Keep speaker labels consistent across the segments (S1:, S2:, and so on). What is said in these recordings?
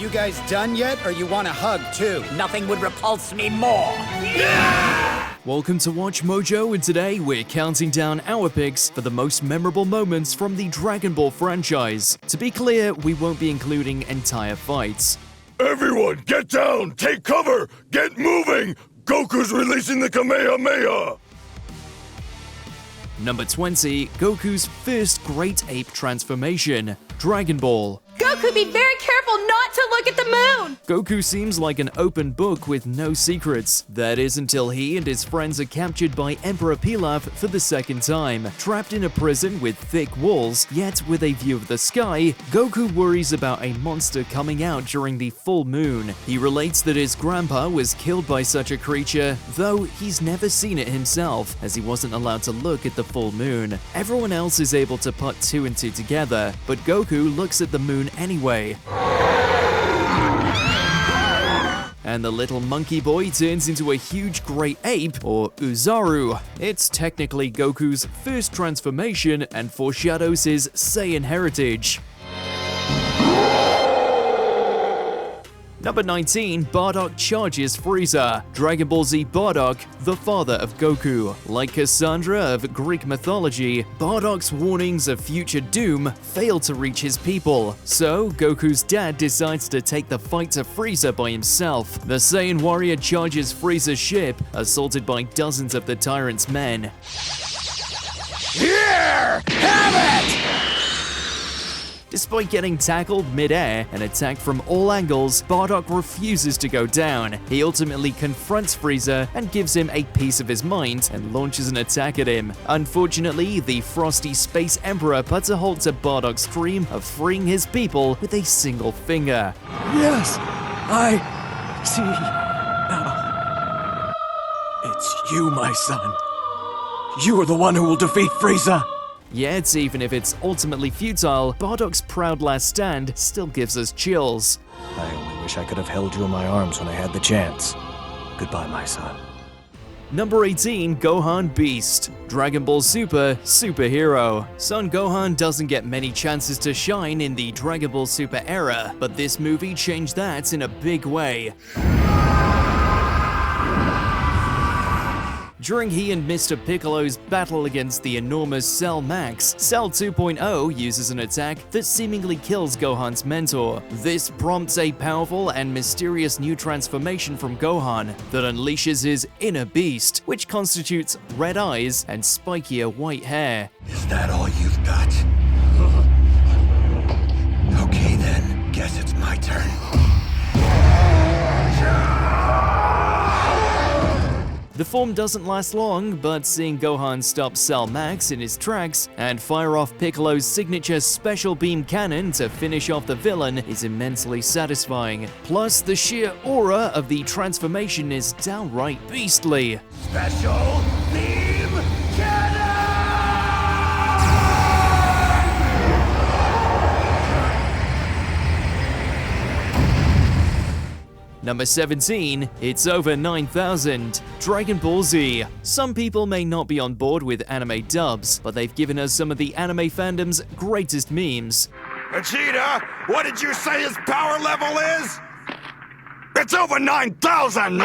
S1: You guys done yet, or you want a hug too?
S2: Nothing would repulse me more.
S3: Welcome to Watch Mojo, and today we're counting down our picks for the most memorable moments from the Dragon Ball franchise. To be clear, we won't be including entire fights.
S4: Everyone, get down! Take cover! Get moving! Goku's releasing the Kamehameha!
S3: Number 20, Goku's first Great Ape transformation, Dragon Ball.
S5: Goku, be very careful not to look at the moon!
S3: Goku seems like an open book with no secrets. That is until he and his friends are captured by Emperor Pilaf for the second time. Trapped in a prison with thick walls, yet with a view of the sky, Goku worries about a monster coming out during the full moon. He relates that his grandpa was killed by such a creature, though he's never seen it himself, as he wasn't allowed to look at the full moon. Everyone else is able to put two and two together, but Goku looks at the moon anyway. And the little monkey boy turns into a huge great ape, or Uzaru. It's technically Goku's first transformation and foreshadows his Saiyan heritage. Number 19, Bardock charges Frieza. Dragon Ball Z Bardock, the father of Goku. Like Cassandra of Greek mythology, Bardock's warnings of future doom fail to reach his people. So, Goku's dad decides to take the fight to Frieza by himself. The Saiyan warrior charges Frieza's ship, assaulted by dozens of the tyrant's men.
S4: Here! Have it!
S3: Despite getting tackled mid-air and attacked from all angles, Bardock refuses to go down. He ultimately confronts Frieza and gives him a piece of his mind and launches an attack at him. Unfortunately, the frosty Space Emperor puts a halt to Bardock's dream of freeing his people with a single finger.
S6: Yes, I see now. It's you, my son. You are the one who will defeat Frieza.
S3: Yet, even if it's ultimately futile, Bardock's proud last stand still gives us chills.
S6: I only wish I could have held you in my arms when I had the chance. Goodbye, my son.
S3: Number 18, Gohan Beast. Dragon Ball Super Superhero. Son Gohan doesn't get many chances to shine in the Dragon Ball Super era, but this movie changed that in a big way. During he and Mr. Piccolo's battle against the enormous Cell Max, Cell 2.0 uses an attack that seemingly kills Gohan's mentor. This prompts a powerful and mysterious new transformation from Gohan that unleashes his inner beast, which constitutes red eyes and spikier white hair.
S4: Is that all you've got? Okay then, guess it's my turn.
S3: The form doesn't last long, but seeing Gohan stop Cell Max in his tracks and fire off Piccolo's signature special beam cannon to finish off the villain is immensely satisfying. Plus, the sheer aura of the transformation is downright beastly.
S4: Special beam cannon!
S3: Number 17, it's over 9,000. Dragon Ball Z. Some people may not be on board with anime dubs, but they've given us some of the anime fandom's greatest memes.
S4: Vegeta, what did you say his power level is? It's over 9,000!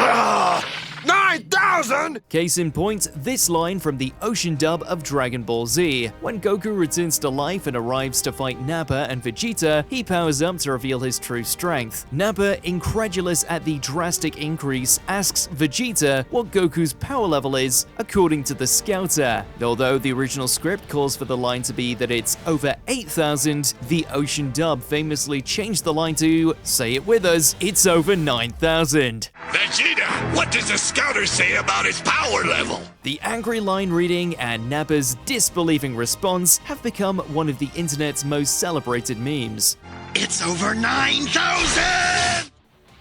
S4: 9,000?!
S3: Case in point, this line from the Ocean dub of Dragon Ball Z. When Goku returns to life and arrives to fight Nappa and Vegeta, he powers up to reveal his true strength. Nappa, incredulous at the drastic increase, asks Vegeta what Goku's power level is according to the Scouter. Although the original script calls for the line to be that it's over 8,000, the Ocean dub famously changed the line to, say it with us, it's over 9,000.
S4: Vegeta, what does the Scouter say about his power level?
S3: The angry line reading and Nappa's disbelieving response have become one of the internet's most celebrated memes.
S4: It's over 9,000!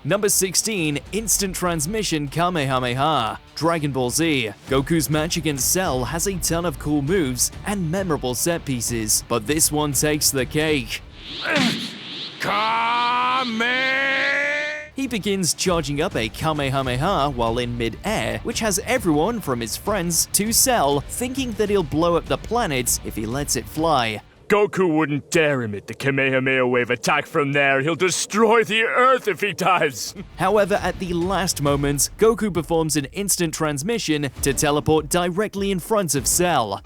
S3: Number 16, Instant Transmission Kamehameha. Dragon Ball Z. Goku's match against Cell has a ton of cool moves and memorable set pieces, but this one takes the cake. He begins charging up a Kamehameha while in mid-air, which has everyone from his friends to Cell thinking that he'll blow up the planet if he lets it fly.
S7: Goku wouldn't dare emit the Kamehameha wave attack from there. He'll destroy the Earth if he does.
S3: However, at the last moment, Goku performs an instant transmission to teleport directly in front of Cell.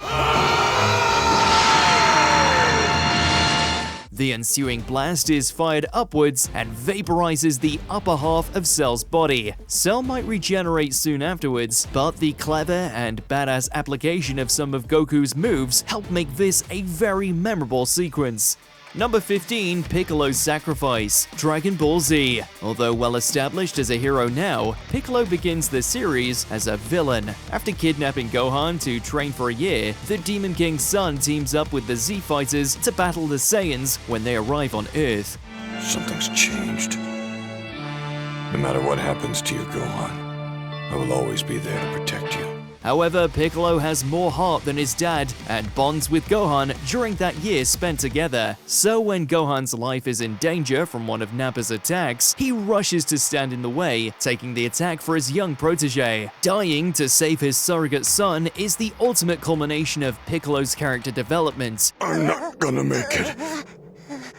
S3: The ensuing blast is fired upwards and vaporizes the upper half of Cell's body. Cell might regenerate soon afterwards, but the clever and badass application of some of Goku's moves help make this a very memorable sequence. Number 15, Piccolo's Sacrifice, Dragon Ball Z. Although well established as a hero now, Piccolo begins the series as a villain. After kidnapping Gohan to train for a year, the Demon King's son teams up with the Z Fighters to battle the Saiyans when they arrive on Earth.
S6: Something's changed. No matter what happens to you, Gohan, I will always be there to protect you.
S3: However, Piccolo has more heart than his dad and bonds with Gohan during that year spent together. So when Gohan's life is in danger from one of Nappa's attacks, he rushes to stand in the way, taking the attack for his young protege. Dying to save his surrogate son is the ultimate culmination of Piccolo's character development.
S4: I'm not gonna make it.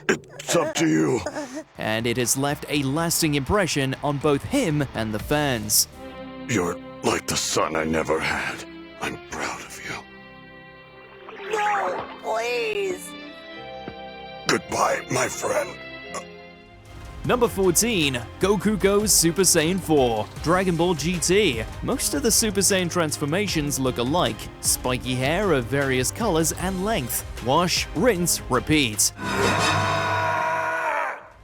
S4: It's up to you.
S3: And it has left a lasting impression on both him and the fans.
S4: You're like the son I never had. I'm proud of you.
S2: No, please.
S4: Goodbye, my friend.
S3: Number 14, Goku goes Super Saiyan 4, Dragon Ball GT. Most of the Super Saiyan transformations look alike, spiky hair of various colors and length. Wash, rinse, repeat.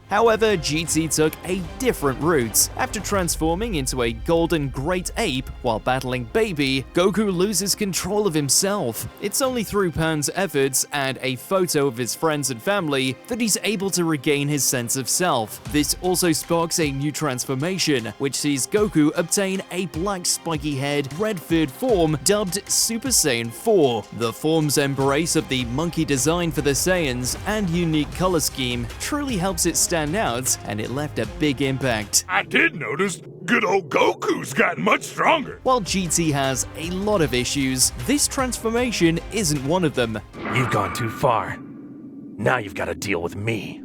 S3: However, GT took a different route. After transforming into a golden great ape while battling Baby, Goku loses control of himself. It's only through Pan's efforts and a photo of his friends and family that he's able to regain his sense of self. This also sparks a new transformation, which sees Goku obtain a black spiky-haired, red-furred form dubbed Super Saiyan 4. The form's embrace of the monkey design for the Saiyans and unique color scheme truly helps it stand out, and it left a big impact.
S7: I did notice good old Goku's gotten much stronger.
S3: While GT has a lot of issues, this transformation isn't one of them.
S8: You've gone too far. Now you've got to deal with me.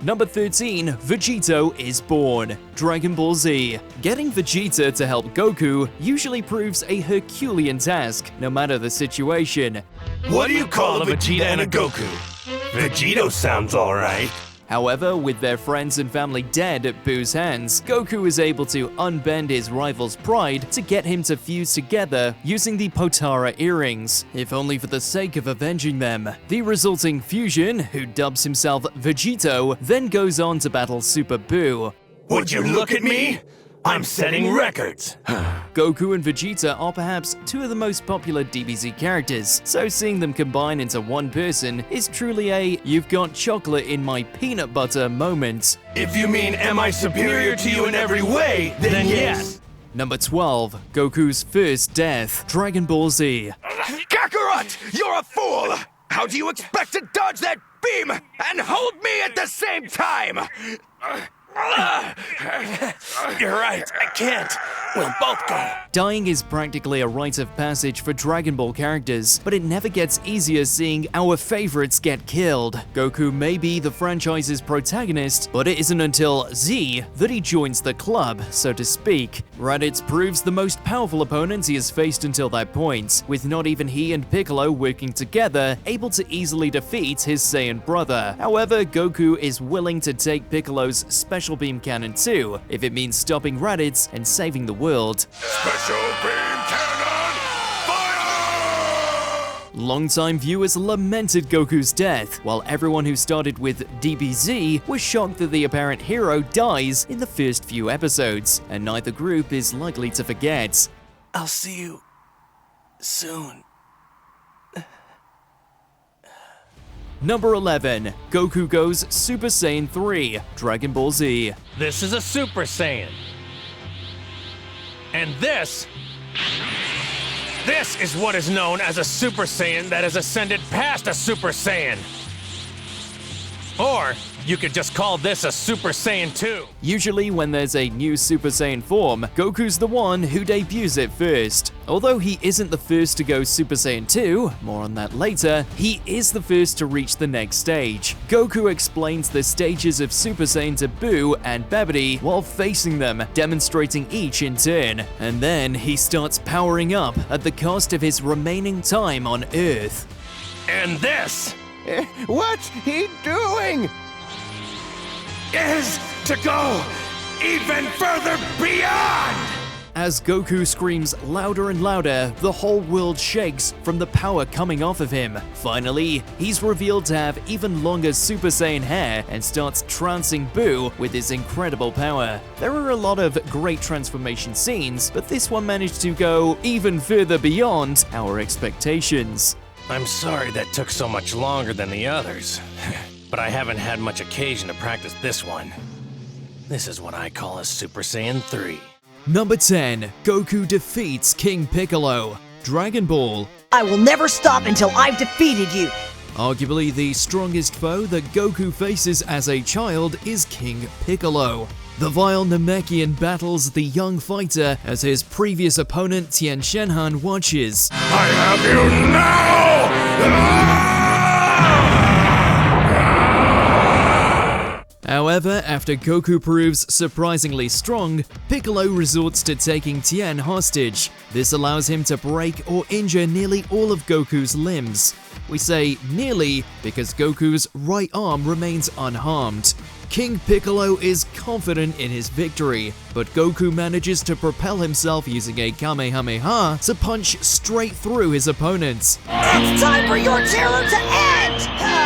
S3: Number 13, Vegeta is born, Dragon Ball Z. Getting Vegeta to help Goku usually proves a Herculean task, no matter the situation.
S8: What do you call a Vegeta and a Goku? Vegito sounds alright.
S3: However, with their friends and family dead at Boo's hands, Goku is able to unbend his rival's pride to get him to fuse together using the Potara earrings, if only for the sake of avenging them. The resulting fusion, who dubs himself Vegito, then goes on to battle Super Boo.
S8: Would you look at me? I'm setting records.
S3: Goku and Vegeta are perhaps two of the most popular DBZ characters, so seeing them combine into one person is truly a "you've got chocolate in my peanut butter" moment.
S8: If you mean am I superior to you in every way, then yes.
S3: Number 12, Goku's first death, Dragon Ball Z.
S4: Kakarot, you're a fool! How do you expect to dodge that beam and hold me at the same time?
S8: You're right, I can't. We'll both go.
S3: Dying is practically a rite of passage for Dragon Ball characters, but it never gets easier seeing our favorites get killed. Goku may be the franchise's protagonist, but it isn't until Z that he joins the club, so to speak. Raditz proves the most powerful opponent he has faced until that point, with not even he and Piccolo working together, able to easily defeat his Saiyan brother. However, Goku is willing to take Piccolo's Special Beam Cannon too, if it means stopping Raditz and saving the world.
S4: Special beam cannon, fire!
S3: Longtime viewers lamented Goku's death, while everyone who started with DBZ was shocked that the apparent hero dies in the first few episodes, and neither group is likely to forget.
S8: I'll see you soon.
S3: Number 11, Goku goes Super Saiyan 3, Dragon Ball Z.
S9: This is a Super Saiyan. And this is what is known as a Super Saiyan that has ascended past a Super Saiyan. Or you could just call this a Super Saiyan 2.
S3: Usually when there's a new Super Saiyan form, Goku's the one who debuts it first. Although he isn't the first to go Super Saiyan 2, more on that later, he is the first to reach the next stage. Goku explains the stages of Super Saiyan to Boo and Babidi while facing them, demonstrating each in turn. And then he starts powering up at the cost of his remaining time on Earth.
S9: And this
S8: What's he doing?
S4: Is to go even further beyond!
S3: As Goku screams louder and louder, the whole world shakes from the power coming off of him. Finally, he's revealed to have even longer Super Saiyan hair and starts trancing Boo with his incredible power. There are a lot of great transformation scenes, but this one managed to go even further beyond our expectations.
S9: I'm sorry that took so much longer than the others, but I haven't had much occasion to practice this one. This is what I call a Super Saiyan 3.
S3: Number 10. Goku defeats King Piccolo. Dragon Ball.
S2: I will never stop until I've defeated you.
S3: Arguably the strongest foe that Goku faces as a child is King Piccolo. The vile Namekian battles the young fighter as his previous opponent Tien Shenhan watches.
S4: I have you now!
S3: However, after Goku proves surprisingly strong, Piccolo resorts to taking Tien hostage. This allows him to break or injure nearly all of Goku's limbs. We say nearly because Goku's right arm remains unharmed. King Piccolo is confident in his victory, but Goku manages to propel himself using a Kamehameha to punch straight through his opponents.
S2: It's time for your terror to end!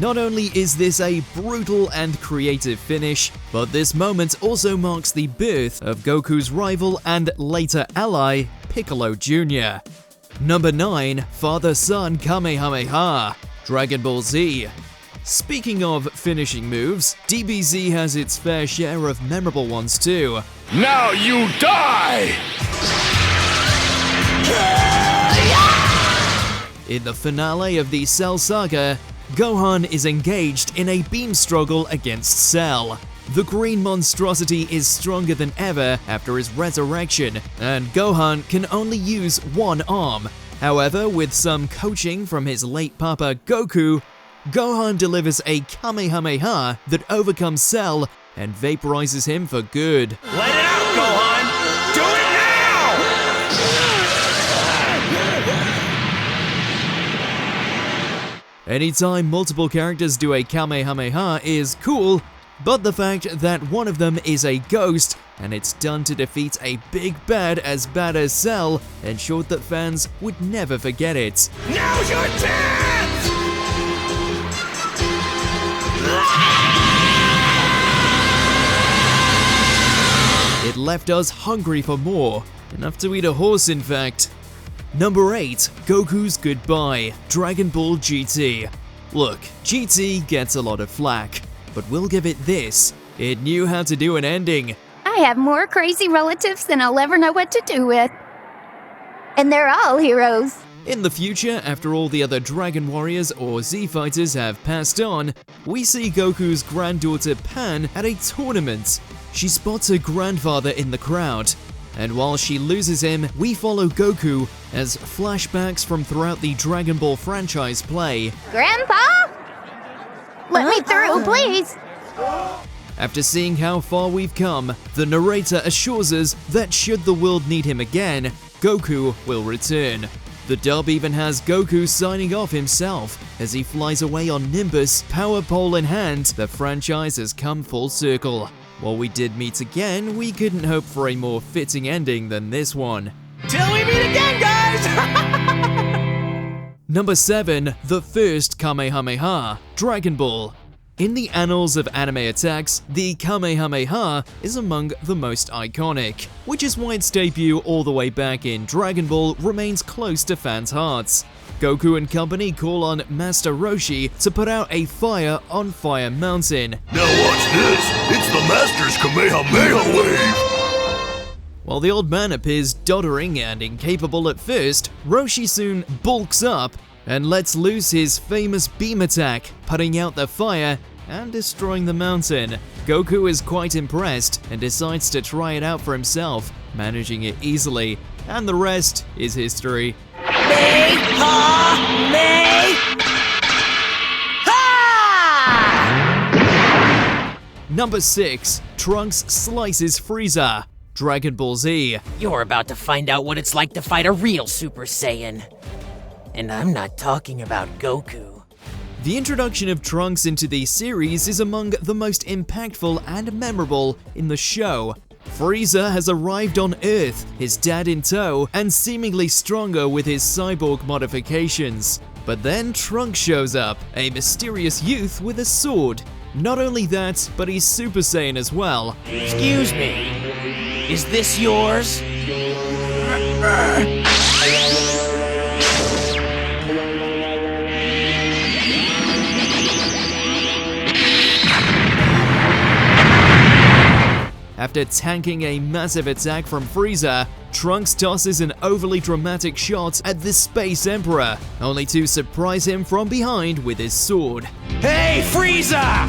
S3: Not only is this a brutal and creative finish, but this moment also marks the birth of Goku's rival and later ally, Piccolo Jr. Number 9. Father-Son Kamehameha. Dragon Ball Z. Speaking of finishing moves, DBZ has its fair share of memorable ones too.
S4: Now you die!
S3: In the finale of the Cell Saga, Gohan is engaged in a beam struggle against Cell. The green monstrosity is stronger than ever after his resurrection, and Gohan can only use one arm. However, with some coaching from his late papa Goku, Gohan delivers a Kamehameha that overcomes Cell and vaporizes him for good.
S9: Let it out, Gohan! Do it now!
S3: Anytime multiple characters do a Kamehameha is cool, but the fact that one of them is a ghost and it's done to defeat a big bad as Cell ensured that fans would never forget it.
S4: Now's your chance!
S3: It left us hungry for more, enough to eat a horse in fact. Number 8. Goku's Goodbye. Dragon Ball GT. Look, GT gets a lot of flack, but we'll give it this. It knew how to do an ending.
S5: I have more crazy relatives than I'll ever know what to do with. And they're all heroes.
S3: In the future, after all the other Dragon Warriors or Z Fighters have passed on, we see Goku's granddaughter Pan at a tournament. She spots her grandfather in the crowd, and while she loses him, we follow Goku as flashbacks from throughout the Dragon Ball franchise play.
S5: Grandpa? Let me through, please.
S3: After seeing how far we've come, the narrator assures us that should the world need him again, Goku will return. The dub even has Goku signing off himself as he flies away on Nimbus, power pole in hand. The franchise has come full circle. While we did meet again, we couldn't hope for a more fitting ending than this one.
S9: Till we meet again, guys!
S3: Number 7. The first Kamehameha. Dragon Ball. In the annals of anime attacks, the Kamehameha is among the most iconic, which is why its debut all the way back in Dragon Ball remains close to fans' hearts. Goku and company call on Master Roshi to put out a fire on Fire Mountain.
S4: Now watch this! It's the Master's Kamehameha wave!
S3: While the old man appears doddering and incapable at first, Roshi soon bulks up and lets loose his famous beam attack, putting out the fire and destroying the mountain. Goku is quite impressed and decides to try it out for himself, managing it easily, and the rest is history.
S2: May, ha, may, ha!
S3: Number 6. Trunks slices Frieza. Dragon Ball Z.
S10: You're about to find out what it's like to fight a real Super Saiyan. And I'm not talking about Goku.
S3: The introduction of Trunks into the series is among the most impactful and memorable in the show. Frieza has arrived on Earth, his dad in tow, and seemingly stronger with his cyborg modifications. But then Trunks shows up, a mysterious youth with a sword. Not only that, but he's Super Saiyan as well.
S10: Excuse me, is this yours?
S3: After tanking a massive attack from Frieza, Trunks tosses an overly dramatic shot at the Space Emperor, only to surprise him from behind with his sword.
S8: Hey, Frieza!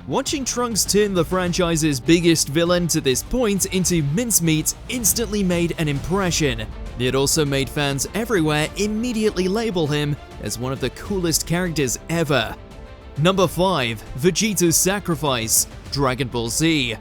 S3: Watching Trunks turn the franchise's biggest villain to this point into mincemeat instantly made an impression. It also made fans everywhere immediately label him as one of the coolest characters ever. Number 5. Vegeta's Sacrifice. Dragon Ball Z.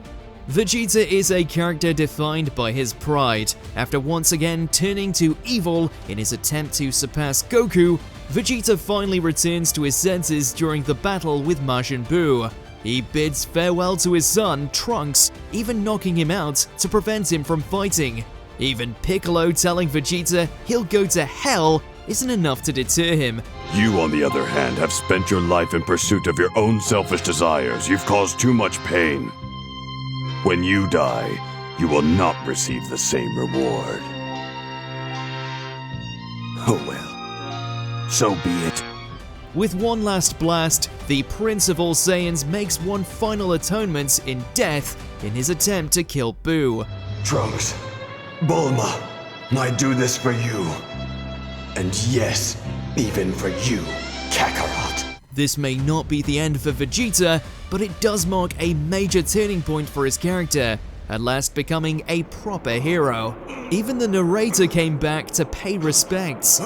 S3: Vegeta is a character defined by his pride. After once again turning to evil in his attempt to surpass Goku, Vegeta finally returns to his senses during the battle with Majin Buu. He bids farewell to his son, Trunks, even knocking him out to prevent him from fighting. Even Piccolo telling Vegeta he'll go to hell isn't enough to deter him.
S4: You, on the other hand, have spent your life in pursuit of your own selfish desires. You've caused too much pain. When you die, you will not receive the same reward. Oh well, so be it.
S3: With one last blast, the Prince of All Saiyans makes one final atonement in death in his attempt to kill Buu.
S6: Trunks, Bulma, I do this for you. And yes, even for you, Kakarot.
S3: This may not be the end for Vegeta, but it does mark a major turning point for his character, at last becoming a proper hero. Even the narrator came back to pay respects.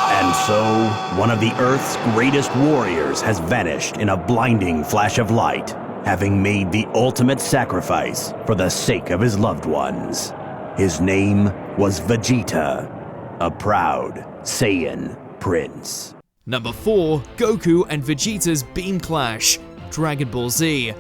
S11: And so, one of the Earth's greatest warriors has vanished in a blinding flash of light, having made the ultimate sacrifice for the sake of his loved ones. His name was Vegeta, a proud Saiyan prince.
S3: Number 4. Goku and Vegeta's Beam Clash. Dragon Ball Z.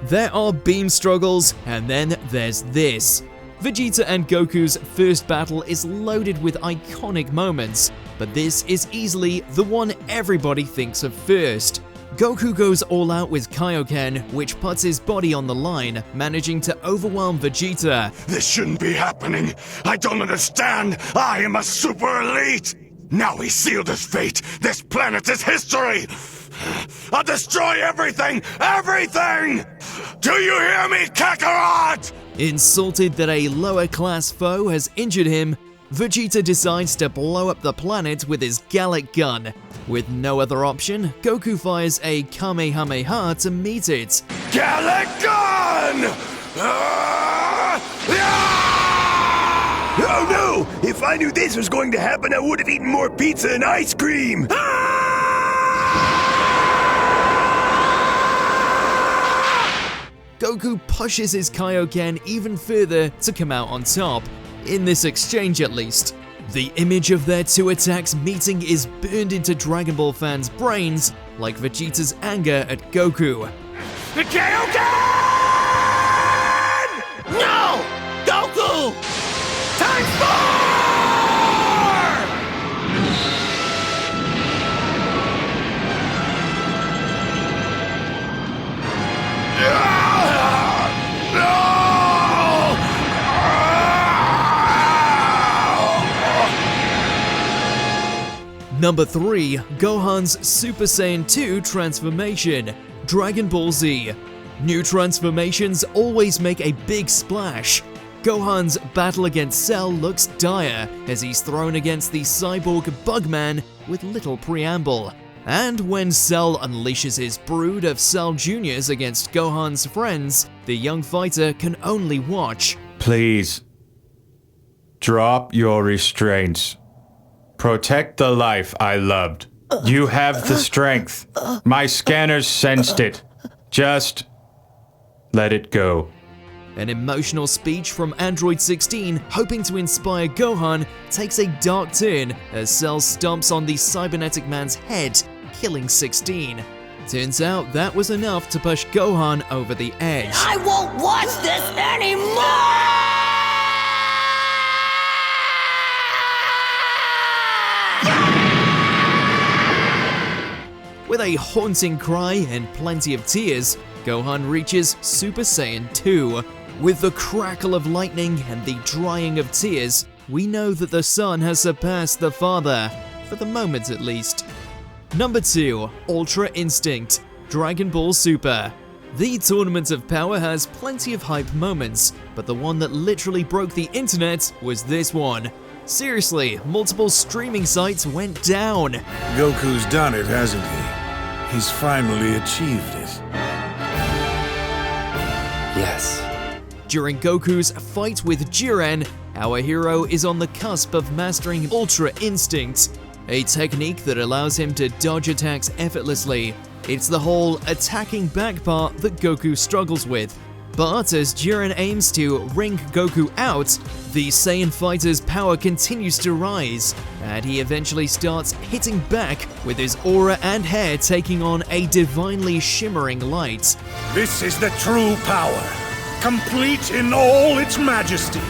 S3: There are beam struggles, and then there's this. Vegeta and Goku's first battle is loaded with iconic moments, but this is easily the one everybody thinks of first. Goku goes all out with Kaioken, which puts his body on the line, managing to overwhelm Vegeta.
S4: This shouldn't be happening. I don't understand. I am a super elite. Now he's sealed his fate. This planet is history. I'll destroy everything! Everything! Do you hear me, Kakarot?
S3: Insulted that a lower-class foe has injured him, Vegeta decides to blow up the planet with his Gallic gun. With no other option, Goku fires a Kamehameha to meet it.
S4: Gallic gun!
S8: Oh no! If I knew this was going to happen, I would have eaten more pizza and ice cream!
S3: Goku pushes his Kaioken even further to come out on top, in this exchange at least. The image of their two attacks meeting is burned into Dragon Ball fans' brains, like Vegeta's anger at Goku.
S8: The Kaioken! No! Goku! Times 4!
S3: Number 3. Gohan's Super Saiyan 2 transformation, Dragon Ball Z. New transformations always make a big splash. Gohan's battle against Cell looks dire as he's thrown against the cyborg Bugman with little preamble. And when Cell unleashes his brood of Cell Juniors against Gohan's friends, the young fighter can only watch.
S12: Please, drop your restraints. Protect the life I loved. You have the strength. My scanners sensed it. Just let it go.
S3: An emotional speech from Android 16, hoping to inspire Gohan, takes a dark turn as Cell stomps on the cybernetic man's head, killing 16. Turns out that was enough to push Gohan over the edge.
S2: I won't watch this anymore!
S3: With a haunting cry and plenty of tears, Gohan reaches Super Saiyan 2. With the crackle of lightning and the drying of tears, we know that the son has surpassed the father, for the moment at least. Number 2. Ultra Instinct, Dragon Ball Super. The Tournament of Power has plenty of hype moments, but the one that literally broke the internet was this one. Seriously, multiple streaming sites went down.
S13: Goku's done it, hasn't he? He's finally achieved it.
S6: Yes.
S3: During Goku's fight with Jiren, our hero is on the cusp of mastering Ultra Instinct, a technique that allows him to dodge attacks effortlessly. It's the whole attacking back part that Goku struggles with. But as Jiren aims to ring Goku out, the Saiyan fighter's power continues to rise, and he eventually starts hitting back with his aura and hair taking on a divinely shimmering light.
S13: This is the true power, complete in all its majesty.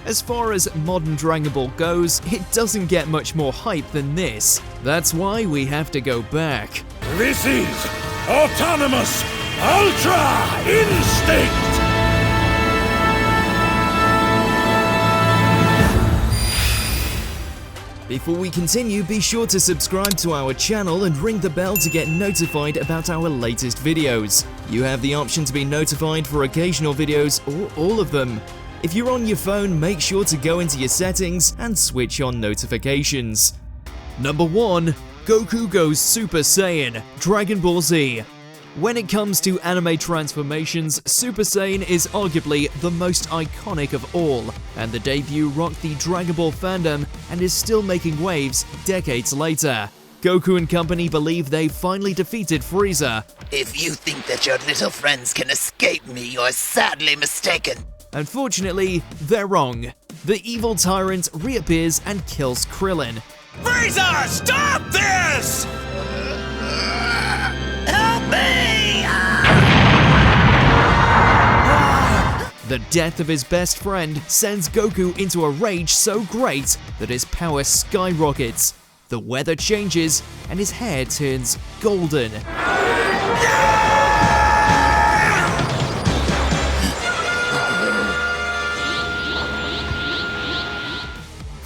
S3: As far as modern Dragon Ball goes, it doesn't get much more hype than this. That's why we have to go back.
S13: This is Autonomous Ultra Instinct!
S3: Before we continue, be sure to subscribe to our channel and ring the bell to get notified about our latest videos. You have the option to be notified for occasional videos or all of them. If you're on your phone, make sure to go into your settings and switch on notifications. Number 1. Goku goes Super Saiyan, Dragon Ball Z. When it comes to anime transformations, Super Saiyan is arguably the most iconic of all, and the debut rocked the Dragon Ball fandom and is still making waves decades later. Goku and company believe they've finally defeated Frieza.
S2: If you think that your little friends can escape me, you're sadly mistaken.
S3: Unfortunately, they're wrong. The evil tyrant reappears and kills Krillin.
S8: Frieza, stop this!
S2: Help me!
S3: The death of his best friend sends Goku into a rage so great that his power skyrockets. The weather changes and his hair turns golden.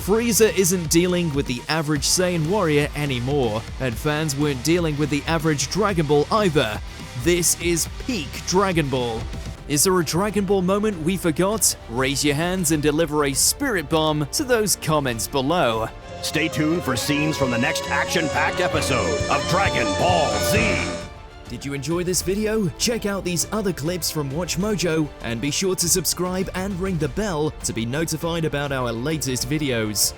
S3: Frieza isn't dealing with the average Saiyan warrior anymore, and fans weren't dealing with the average Dragon Ball either. This is peak Dragon Ball. Is there a Dragon Ball moment we forgot? Raise your hands and deliver a spirit bomb to those comments below.
S11: Stay tuned for scenes from the next action-packed episode of Dragon Ball Z.
S3: Did you enjoy this video? Check out these other clips from WatchMojo and be sure to subscribe and ring the bell to be notified about our latest videos.